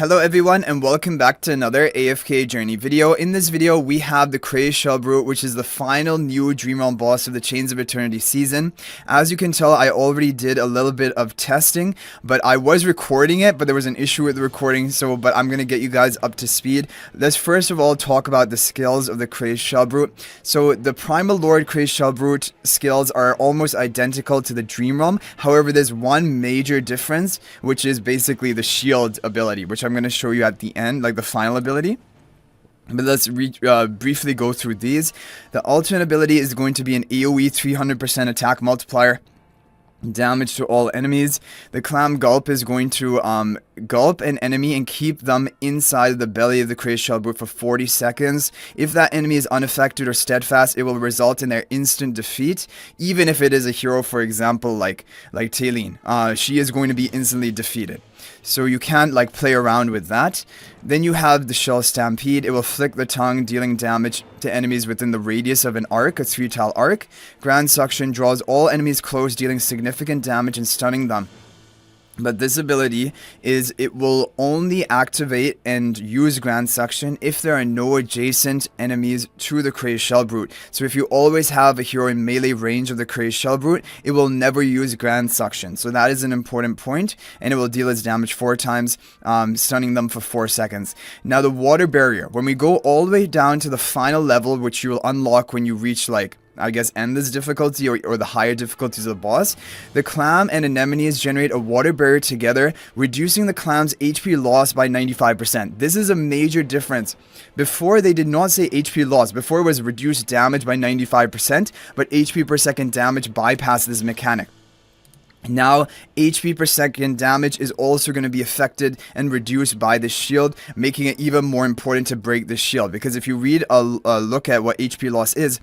Hello everyone and welcome back to another AFK journey video. In this video we have the Crazed Shellbrute, which is the final new Dream Realm boss of the Chains of Eternity season. As you can tell, I already did a little bit of testing, but I was recording it, but there was an issue with the recording, but I'm going to get you guys up to speed. Let's first of all talk about the skills of the Crazed Shellbrute. So the Primal Lord Crazed Shellbrute skills are almost identical to the Dream Realm. However, there's one major difference, which is basically the shield ability, which I'm going to show you at the end, like the final ability. But let's briefly go through these. The ultimate ability is going to be an AoE 300% attack multiplier, damage to all enemies. The Clam Gulp is going to gulp an enemy and keep them inside the belly of the Crazed Shellbrute for 40 seconds. If that enemy is unaffected or steadfast, it will result in their instant defeat. Even if it is a hero, for example, like Taylene, she is going to be instantly defeated. So you can't play around with that. Then you have the Shell Stampede. It will flick the tongue, dealing damage to enemies within the radius of an arc, a 3-tile arc. Grand Suction draws all enemies close, dealing significant damage and stunning them. But this ability it will only activate and use Grand Suction if there are no adjacent enemies to the Crazed Shellbrute. So if you always have a hero in melee range of the Crazed Shellbrute, it will never use Grand Suction. So that is an important point, and it will deal its damage 4 times, stunning them for 4 seconds. Now the Water Barrier, when we go all the way down to the final level, which you will unlock when you reach I guess endless difficulty or the higher difficulties of the boss, the Clam and Anemones generate a water barrier together, reducing the Clam's HP loss by 95%. This is a major difference. Before, they did not say HP loss. Before, it was reduced damage by 95%, but HP per second damage bypassed this mechanic. Now, HP per second damage is also going to be affected and reduced by the shield, making it even more important to break the shield. Because if you read a look at what HP loss is,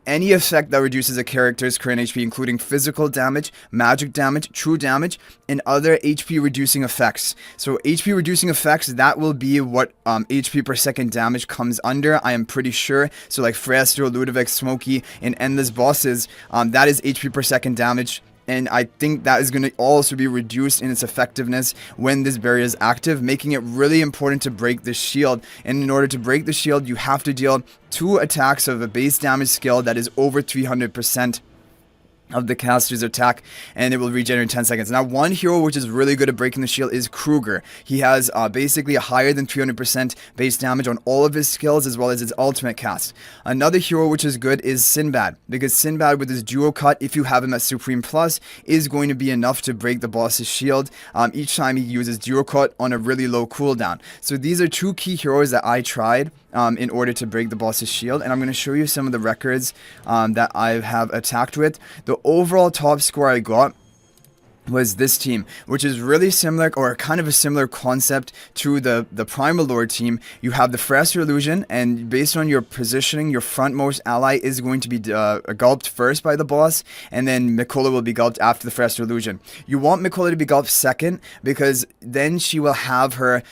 any effect that reduces a character's current HP, including physical damage, magic damage, true damage, and other HP reducing effects. So HP reducing effects, that will be what HP per second damage comes under, I am pretty sure. So like Frestro, Ludovic, Smokey, and Endless bosses, that is HP per second damage. And I think that is going to also be reduced in its effectiveness when this barrier is active, making it really important to break the shield. And in order to break the shield, you have to deal 2 attacks of a base damage skill that is over 300% of the caster's attack, and it will regenerate in 10 seconds. Now, one hero which is really good at breaking the shield is Kruger. He has basically a higher than 300% base damage on all of his skills, as well as his ultimate cast. Another hero which is good is Sinbad, because Sinbad with his duo cut, if you have him at Supreme Plus, is going to be enough to break the boss's shield each time he uses duo cut on a really low cooldown. So these are 2 key heroes that I tried in order to break the boss's shield, and I'm going to show you some of the records that I have attacked with. The overall top score I got was this team, which is really similar, or kind of a similar concept to the Primal Lord team. You have the Frestro Illusion, and based on your positioning, your frontmost ally is going to be gulped first by the boss, and then Mikola will be gulped after the Frestro Illusion. You want Mikola to be gulped second, because then she will have her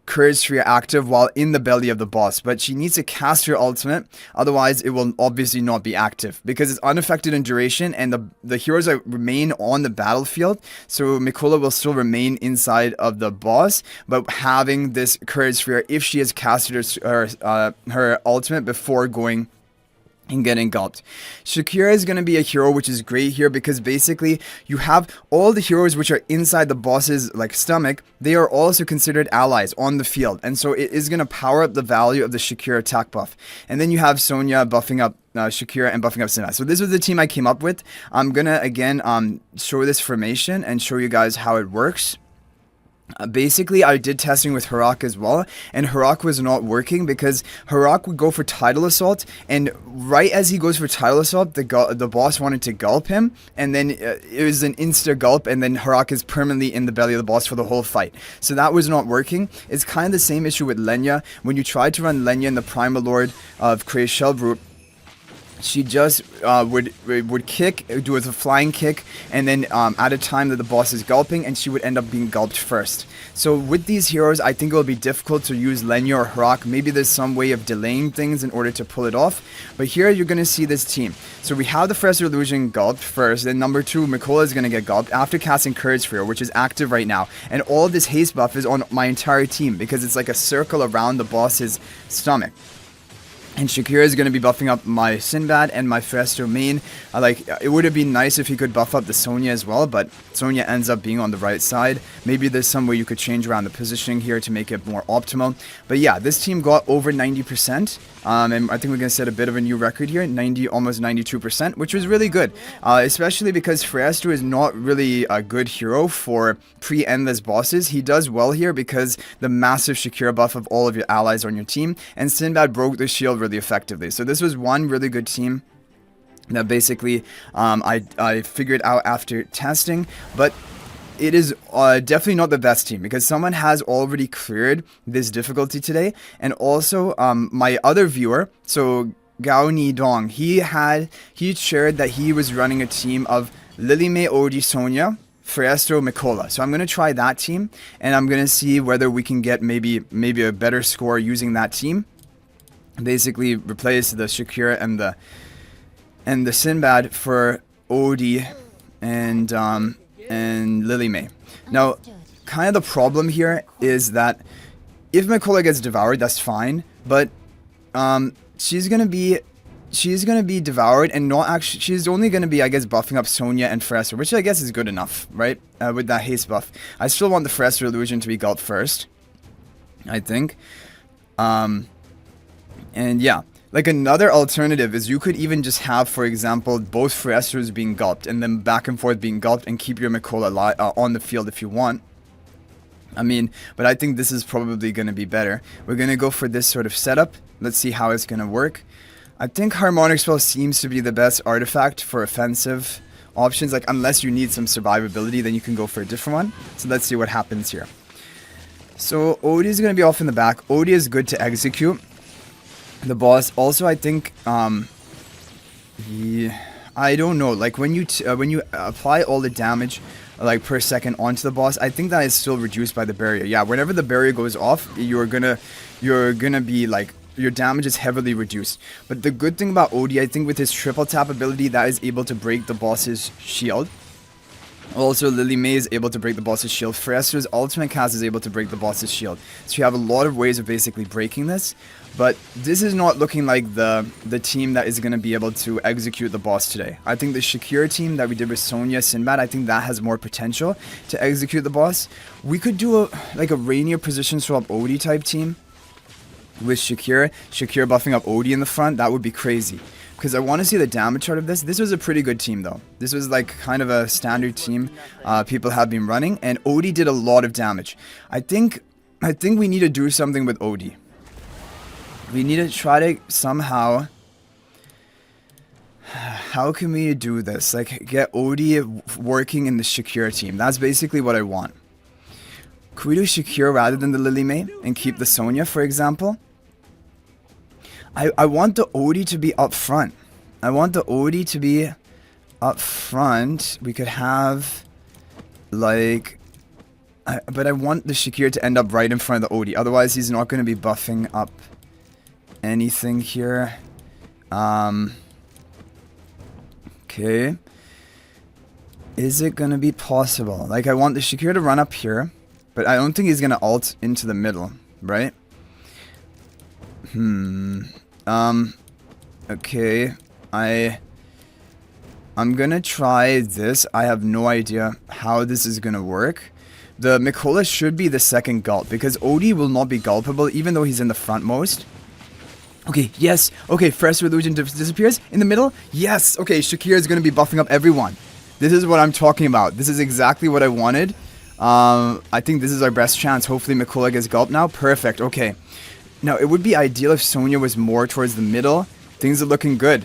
Courage Sphere active while in the belly of the boss, but she needs to cast her ultimate, otherwise it will obviously not be active, because it's unaffected in duration, and the heroes that remain on the battlefield. So Mikola will still remain inside of the boss, but having this Courage Sphere if she has casted her ultimate before going and getting gulped. Shakir is going to be a hero which is great here, because basically you have all the heroes which are inside the boss's stomach. They are also considered allies on the field, and so it is going to power up the value of the Shakir attack buff. And then you have Sonya buffing up Shakira and buffing up Sinbad. So this was the team I came up with. I'm gonna again show this formation and show you guys how it works. Basically, I did testing with Harak as well, and Harak was not working because Harak would go for Tidal Assault, and right as he goes for Tidal Assault, the boss wanted to gulp him, and then it was an insta gulp, and then Harak is permanently in the belly of the boss for the whole fight. So that was not working. It's kind of the same issue with Lenya. When you try to run Lenya in the Primal Lord of Crazed Shellbrute, she just would kick, do a flying kick, and then at a time that the boss is gulping, and she would end up being gulped first. So with these heroes, I think it will be difficult to use Reinier or Hrock. Maybe there's some way of delaying things in order to pull it off. But here you're going to see this team. So we have the Fresher Illusion gulped first, then number 2, Mikola is going to get gulped after casting Courage Fear, which is active right now. And all of this haste buff is on my entire team because it's like a circle around the boss's stomach. And Shakir is going to be buffing up my Sinbad and my Festo main. It would have been nice if he could buff up the Sonya as well, but Sonya ends up being on the right side. Maybe there's some way you could change around the positioning here to make it more optimal. But yeah, this team got over 90%. And I think we're going to set a bit of a new record here, almost 92%, which was really good. Especially because Festo is not really a good hero for pre-endless bosses. He does well here because the massive Shakira buff of all of your allies on your team, and Sinbad broke the shield really effectively. So this was one really good team that basically I figured out after testing, but it is definitely not the best team because someone has already cleared this difficulty today. And also my other viewer, so Gao Ni Dong, he shared that he was running a team of Lily May, Odie, Sonya, Festo, Mikola. So I'm going to try that team, and I'm going to see whether we can get maybe a better score using that team. Basically replace the Shakira and the Sinbad for Odie and Lily May. Now, kind of the problem here is that if Mikola gets devoured, that's fine, but she's gonna be devoured and not actually. She's only gonna be, I guess, buffing up Sonya and Festo, which I guess is good enough, right? With that haste buff, I still want the Festo illusion to be gulped first, I think. And yeah, like another alternative is you could even just have, for example, both Festos being gulped and then back and forth being gulped and keep your Mikola on the field if you want. I mean, but I think this is probably going to be better. We're going to go for this sort of setup. Let's see how it's going to work. I think Harmonic Spell seems to be the best artifact for offensive options. Like, unless you need some survivability, then you can go for a different one. So let's see what happens here. So Odie is going to be off in the back. Odie is good to execute the boss. Also, I think I don't know, like when you apply all the damage like per second onto the boss, I think that is still reduced by the barrier. Yeah, whenever the barrier goes off, you're gonna be like, your damage is heavily reduced. But the good thing about Odie, I think with his triple tap ability, that is able to break the boss's shield. Also, Lily May is able to break the boss's shield. Festo's ultimate cast is able to break the boss's shield. So you have a lot of ways of basically breaking this. But this is not looking like the team that is going to be able to execute the boss today. I think the Shakir team that we did with Sonya, Sinbad, I think that has more potential to execute the boss. We could do a Reinier position swap Odie type team with Shakir buffing up Odie in the front. That would be crazy. Because I want to see the damage chart of this. This was a pretty good team, though. This was like kind of a standard team people have been running, and Odie did a lot of damage. I think we need to do something with Odie. We need to try to somehow. How can we do this? Like, get Odie working in the Shakir team. That's basically what I want. Could we do Shakir rather than the Lily May and keep the Sonya, for example? I want the Odie to be up front. I want the Odie to be up front. We could have, like... but I want the Shakir to end up right in front of the Odie. Otherwise, he's not going to be buffing up anything here. Okay. Is it going to be possible? Like, I want the Shakir to run up here. But I don't think he's going to ult into the middle. Right? Okay, I'm gonna try this. I have no idea how this is gonna work. The Mikola should be the second gulp, because Odie will not be gulpable, even though he's in the frontmost. Okay, yes. Okay, Fresh Illusion disappears in the middle. Yes. Okay, Shakir is gonna be buffing up everyone. This is what I'm talking about. This is exactly what I wanted. I think this is our best chance. Hopefully Mikola gets gulped now. Perfect. Okay. Now, it would be ideal if Sonya was more towards the middle. Things are looking good.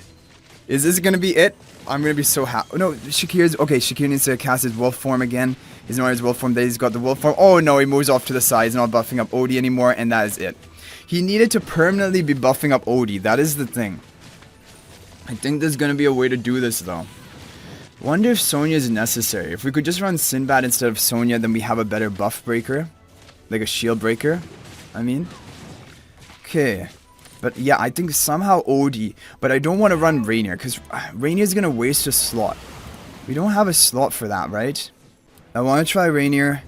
Is this going to be it? I'm going to be so happy. No, Shakir's... Okay, Shakir needs to cast his wolf form again. He's not his wolf form. He's got the wolf form. Oh, no, he moves off to the side. He's not buffing up Odie anymore, and that is it. He needed to permanently be buffing up Odie. That is the thing. I think there's gonna be a way to do this though. Wonder if Sonya is necessary. If we could just run Sinbad instead of Sonya, then we have a better buff breaker. Like a shield breaker, I mean. Okay. But yeah, I think somehow Odie. But I don't want to run Reinier, because Reinier is going to waste a slot. We don't have a slot for that, right? I want to try Reinier.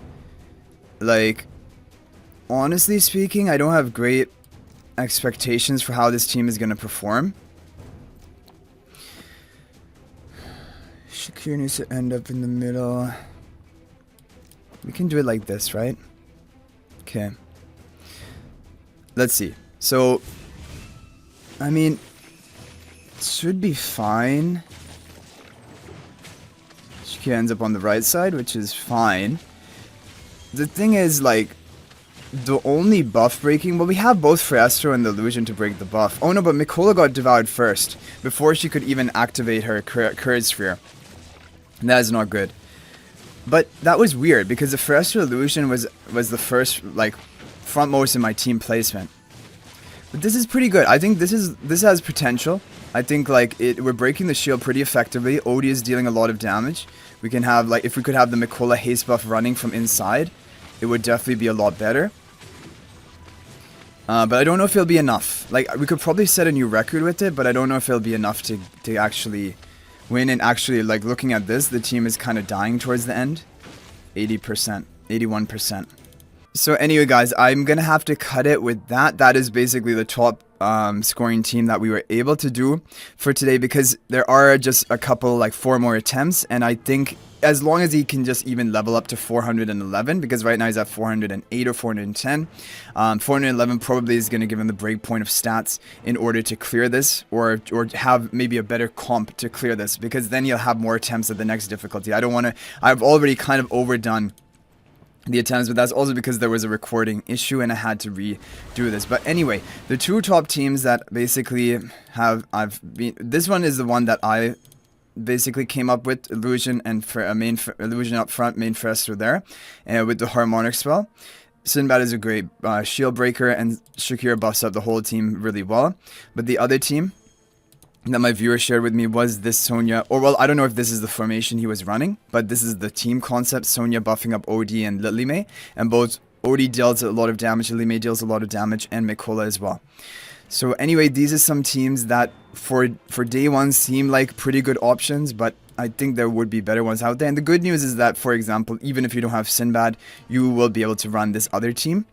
Like, honestly speaking, I don't have great expectations for how this team is going to perform. Shakir needs to end up in the middle. We can do it like this, right? Okay. Let's see. So, I mean, it should be fine. Shakir ends up on the right side, which is fine. The thing is, like, the only buff breaking... Well, we have both Fiestro and the Illusion to break the buff. Oh no, but Mikola got devoured first, before she could even activate her Courage Sphere. And that is not good. But that was weird, because the Fiestro Illusion was the first, like, frontmost in my team placement. But this is pretty good. I think this has potential. I think, like, we're breaking the shield pretty effectively. Odie is dealing a lot of damage. We can have, like, if we could have the Mikola haste buff running from inside, it would definitely be a lot better. But I don't know if it'll be enough. Like, we could probably set a new record with it, but I don't know if it'll be enough to actually win. And actually, like, looking at this, the team is kind of dying towards the end. 80%, 81%. So anyway, guys, I'm going to have to cut it with that. That is basically the top scoring team that we were able to do for today, because there are just a couple, like 4 more attempts. And I think as long as he can just even level up to 411, because right now he's at 408 or 410. 411 probably is going to give him the break point of stats in order to clear this, or have maybe a better comp to clear this, because then you'll have more attempts at the next difficulty. I don't want to... I've already kind of overdone the attempts, but that's also because there was a recording issue and I had to redo this. But anyway, the two top teams that basically this one is the one that I basically came up with, Illusion and Illusion up front, main Fiestro there, with the Harmonic spell. Sinbad is a great shield breaker, and Shakir buffs up the whole team really well. But the other team that my viewer shared with me was this Sonya, or well, I don't know if this is the formation he was running, but this is the team concept. Sonya buffing up Odie and Lilime, and both Odie deals a lot of damage, Lilime deals a lot of damage, and Mikola as well. So anyway, these are some teams that for day one seem like pretty good options, but I think there would be better ones out there. And the good news is that, for example, even if you don't have Sinbad, you will be able to run this other team.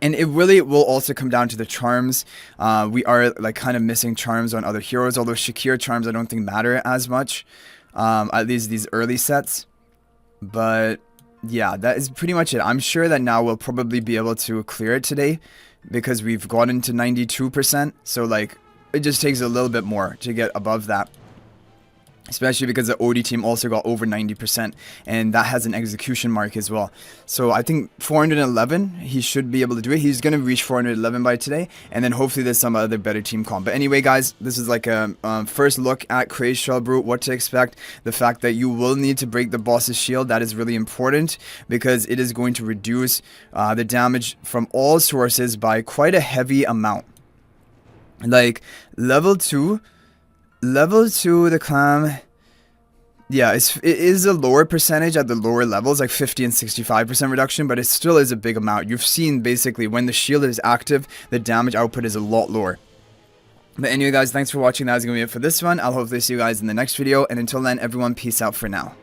And it really will also come down to the charms. We are like kind of missing charms on other heroes, although Shakir charms I don't think matter as much, at least these early sets. But yeah, that is pretty much it. I'm sure that now we'll probably be able to clear it today, because we've gotten to 92%. So like, it just takes a little bit more to get above that. Especially because the Odie team also got over 90%, and that has an execution mark as well. So I think 411, he should be able to do it. He's going to reach 411 by today, and then hopefully there's some other better team comp. But anyway, guys, this is like a first look at Crazed Shellbrute, what to expect. The fact that you will need to break the boss's shield, that is really important, because it is going to reduce the damage from all sources by quite a heavy amount. Like, level 2, the clam, yeah, it is a lower percentage at the lower levels, like 50 and 65% reduction, but it still is a big amount. You've seen basically when the shield is active, the damage output is a lot lower. But anyway, guys, thanks for watching. That is going to be it for this one. I'll hopefully see you guys in the next video, and until then, everyone, peace out for now.